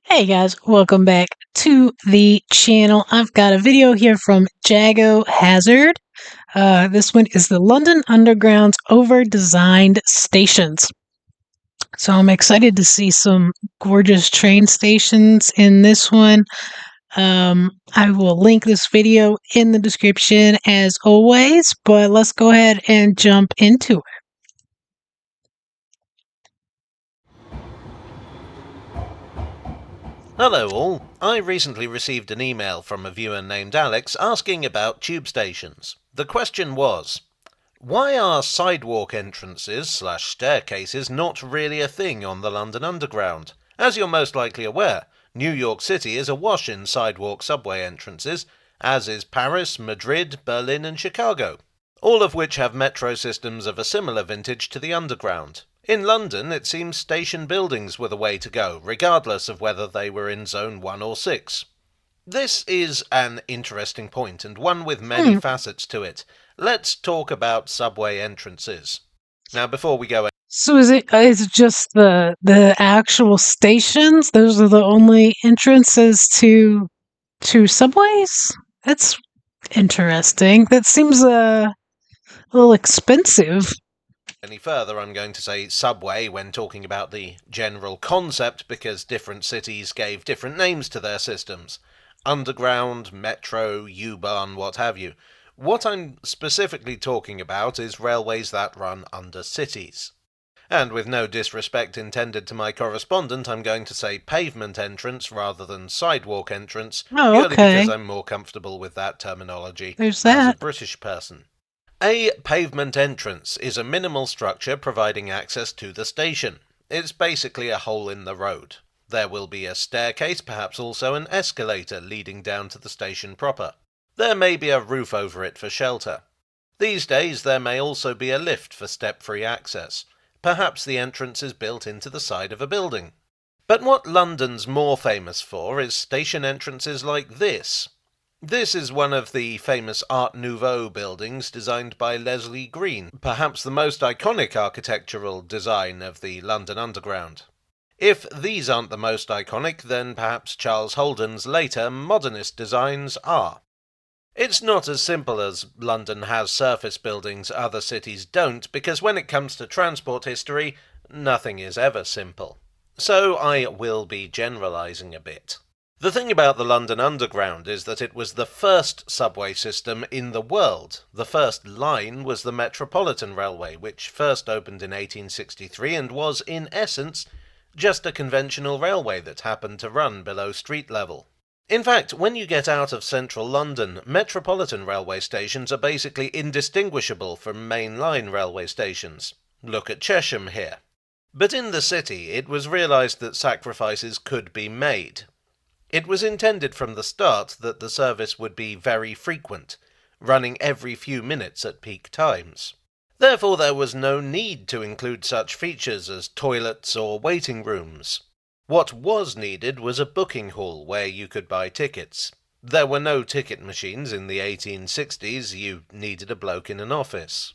Hey guys, welcome back to the channel. I've got a video here from Jago Hazard. This one is the London Underground's over-designed stations. So I'm excited to see some gorgeous train stations in this one. I will link this video in the description as always, but let's go ahead and jump into it. Hello all, I recently received an email from a viewer named Alex asking about tube stations. The question was, why are sidewalk entrances/staircases not really a thing on the London Underground? As you're most likely aware, New York City is awash in sidewalk subway entrances, as is Paris, Madrid, Berlin and Chicago, all of which have metro systems of a similar vintage to the Underground. In London, it seems station buildings were the way to go, regardless of whether they were in Zone 1 or 6. This is an interesting point, and one with many facets to it. Let's talk about subway entrances. Now, before we go... So is it just the actual stations? Those are the only entrances to subways? That's interesting. That seems a little expensive. any further, I'm going to say subway when talking about the general concept because different cities gave different names to their systems. Underground, metro, U-Bahn, what have you. What I'm specifically talking about is railways that run under cities. And with no disrespect intended to my correspondent, I'm going to say pavement entrance rather than sidewalk entrance, Oh, purely okay. because I'm more comfortable with that terminology There's as a that. British person. A pavement entrance is a minimal structure providing access to the station. It's basically a hole in the road. There will be a staircase, perhaps also an escalator leading down to the station proper. There may be a roof over it for shelter. These days there may also be a lift for step-free access. Perhaps the entrance is built into the side of a building. But what London's more famous for is station entrances like this. This is one of the famous Art Nouveau buildings designed by Leslie Green, perhaps the most iconic architectural design of the London Underground. If these aren't the most iconic, then perhaps Charles Holden's later modernist designs are. It's not as simple as London has surface buildings other cities don't, because when it comes to transport history, nothing is ever simple. So I will be generalising a bit. The thing about the London Underground is that it was the first subway system in the world. The first line was the Metropolitan Railway, which first opened in 1863 and was, in essence, just a conventional railway that happened to run below street level. In fact, when you get out of central London, Metropolitan railway stations are basically indistinguishable from main-line railway stations. Look at Chesham here. But in the city, it was realised that sacrifices could be made. It was intended from the start that the service would be very frequent, running every few minutes at peak times. Therefore, there was no need to include such features as toilets or waiting rooms. What was needed was a booking hall where you could buy tickets. There were no ticket machines in the 1860s, you needed a bloke in an office.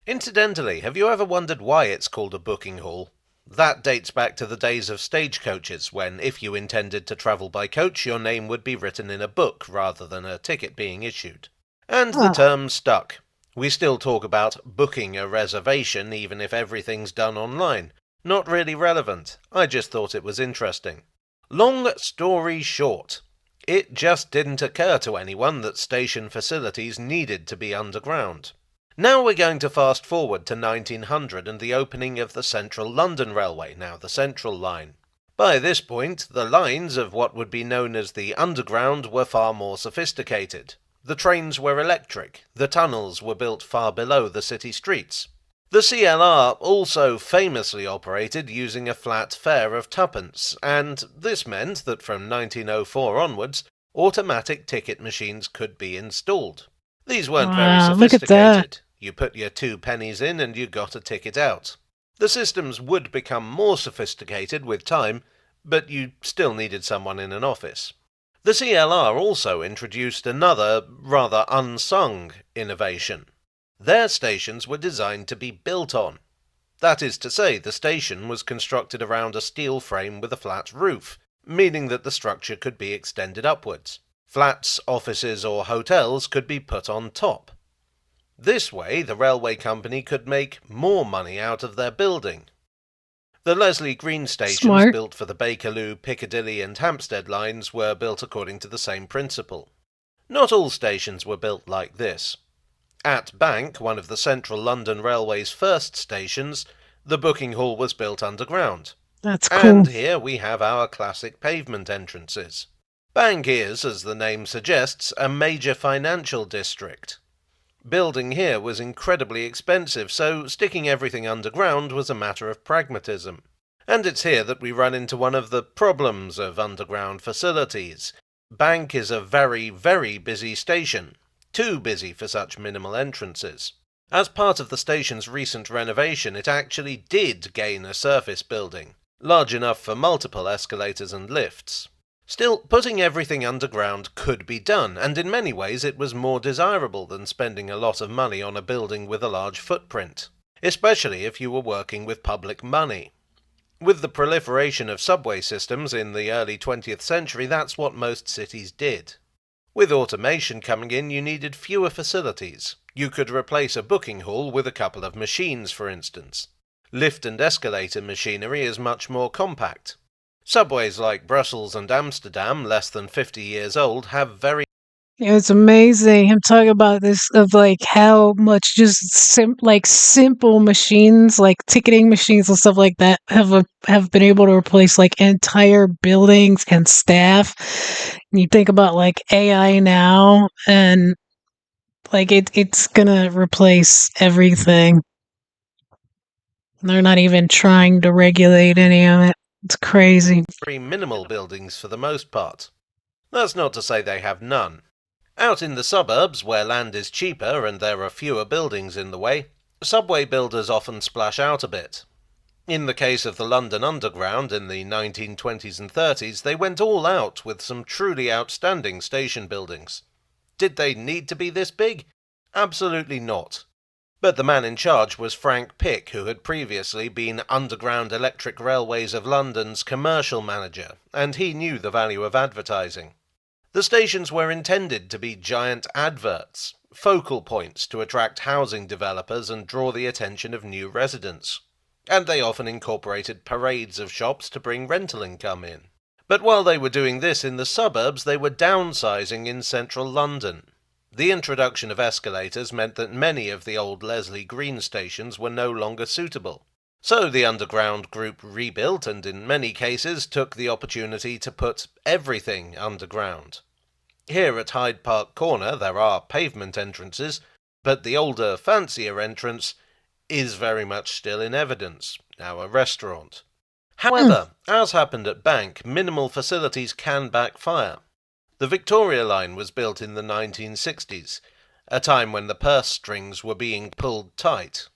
Incidentally, have you ever wondered why it's called a booking hall? That dates back to the days of stagecoaches, when if you intended to travel by coach, your name would be written in a book rather than a ticket being issued. And the Oh, term stuck. We still talk about booking a reservation even if everything's done online. Not really relevant. I just thought it was interesting. Long story short, it just didn't occur to anyone that station facilities needed to be underground. Now we're going to fast forward to 1900 and the opening of the Central London Railway, now the Central Line. By this point, the lines of what would be known as the Underground were far more sophisticated. The trains were electric, the tunnels were built far below the city streets. The CLR also famously operated using a flat fare of twopence, and this meant that from 1904 onwards, automatic ticket machines could be installed. These weren't very wow, look at that. sophisticated. You put your 2 pennies in and you got a ticket out. The systems would become more sophisticated with time, but you still needed someone in an office. The CLR also introduced another, rather unsung innovation. Their stations were designed to be built on. That is to say, the station was constructed around a steel frame with a flat roof, meaning that the structure could be extended upwards. Flats, offices, or hotels could be put on top. This way, the railway company could make more money out of their building. The Leslie Green stations Smart. built for the Bakerloo, Piccadilly and Hampstead lines were built according to the same principle. Not all stations were built like this. At Bank, one of the Central London Railway's first stations, the booking hall was built underground. That's cool. And here we have our classic pavement entrances. Bank is, as the name suggests, a major financial district. Building here was incredibly expensive, so sticking everything underground was a matter of pragmatism. And it's here that we run into one of the problems of underground facilities. Bank is a very, very busy station, too busy for such minimal entrances. As part of the station's recent renovation, it actually did gain a surface building, large enough for multiple escalators and lifts. Still, putting everything underground could be done, and in many ways it was more desirable than spending a lot of money on a building with a large footprint, especially if you were working with public money. With the proliferation of subway systems in the early 20th century, that's what most cities did. With automation coming in, you needed fewer facilities. You could replace a booking hall with a couple of machines, for instance. Lift and escalator machinery is much more compact. Subways like Brussels and Amsterdam, less than 50 years old, have very It's amazing him talking about this of like how much just simple machines like ticketing machines and stuff like that have been able to replace like entire buildings and staff. And you think about like AI now and like it's gonna replace everything. They're not even trying to regulate any of it. It's crazy. minimal buildings for the most part. That's not to say they have none. Out in the suburbs, where land is cheaper and there are fewer buildings in the way, subway builders often splash out a bit. In the case of the London Underground in the 1920s and 30s, they went all out with some truly outstanding station buildings. Did they need to be this big? Absolutely not. But the man in charge was Frank Pick, who had previously been Underground Electric Railways of London's commercial manager, and he knew the value of advertising. The stations were intended to be giant adverts, focal points to attract housing developers and draw the attention of new residents. And they often incorporated parades of shops to bring rental income in. But while they were doing this in the suburbs, they were downsizing in central London. The introduction of escalators meant that many of the old Leslie Green stations were no longer suitable. So the Underground group rebuilt and in many cases took the opportunity to put everything underground. Here at Hyde Park Corner there are pavement entrances, but the older, fancier entrance is very much still in evidence, now a restaurant. However, as happened at Bank, minimal facilities can backfire. The Victoria Line was built in the 1960s, a time when the purse strings were being pulled tight.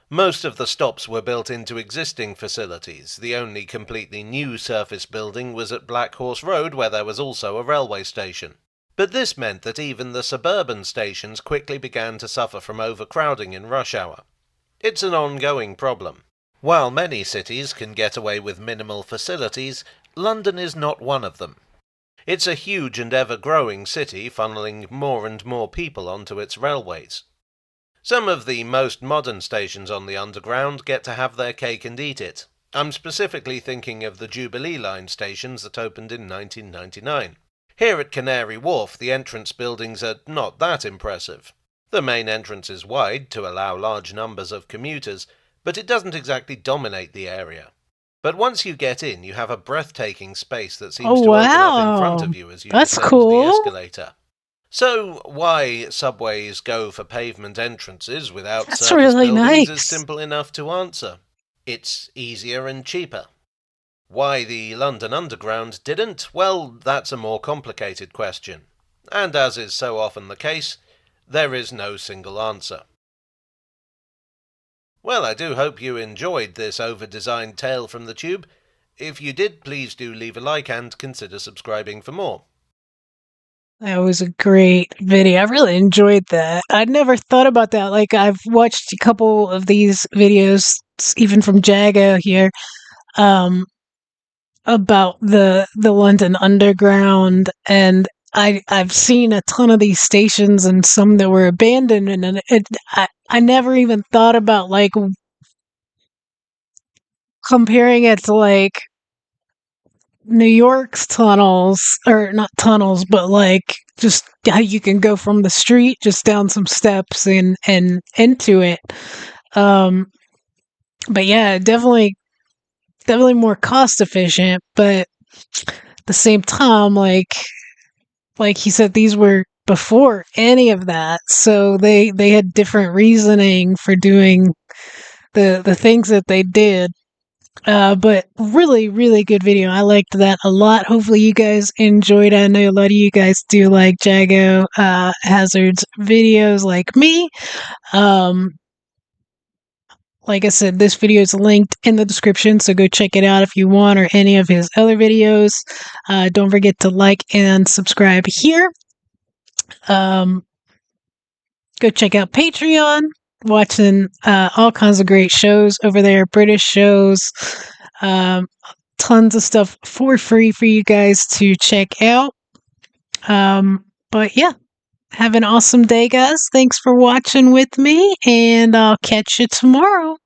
Most of the stops were built into existing facilities. The only completely new surface building was at Black Horse Road, where there was also a railway station. But this meant that even the suburban stations quickly began to suffer from overcrowding in rush hour. It's an ongoing problem. While many cities can get away with minimal facilities, London is not one of them. It's a huge and ever-growing city, funneling more and more people onto its railways. Some of the most modern stations on the Underground get to have their cake and eat it. I'm specifically thinking of the Jubilee Line stations that opened in 1999. Here at Canary Wharf, the entrance buildings are not that impressive. The main entrance is wide to allow large numbers of commuters, but it doesn't exactly dominate the area. But once you get in, you have a breathtaking space that seems Oh to open up in front wow. of you as you That's descend the cool. escalator. So, why subways go for pavement entrances without That's surface really buildings is nice. simple enough to answer. It's easier and cheaper. Why the London Underground didn't? Well, that's a more complicated question. And as is so often the case, there is no single answer. Well, I do hope you enjoyed this over-designed tale from the tube. If you did, please do leave a like and consider subscribing for more. That was a great video. I really enjoyed that. I'd never thought about that. Like I've watched a couple of these videos, even from Jago here. Um, about the London Underground, and I've seen a ton of these stations and some that were abandoned, and I never even thought about like comparing it to like New York's tunnels, or not tunnels, but like just how you can go from the street just down some steps and into it. Um, but yeah, definitely more cost efficient, but at the same time, like he said, these were before any of that, so they had different reasoning for doing the things that they did. But really, really good video. I liked that a lot. Hopefully, you guys enjoyed it. I know a lot of you guys do like Jago Hazard's videos, like me. Um, like I said, this video is linked in the description, so go check it out if you want, or any of his other videos. Don't forget to like and subscribe here. Um, Go check out Patreon, watching all kinds of great shows over there, British shows, um, tons of stuff for free for you guys to check out. But yeah, have an awesome day, guys. Thanks for watching with me, and I'll catch you tomorrow.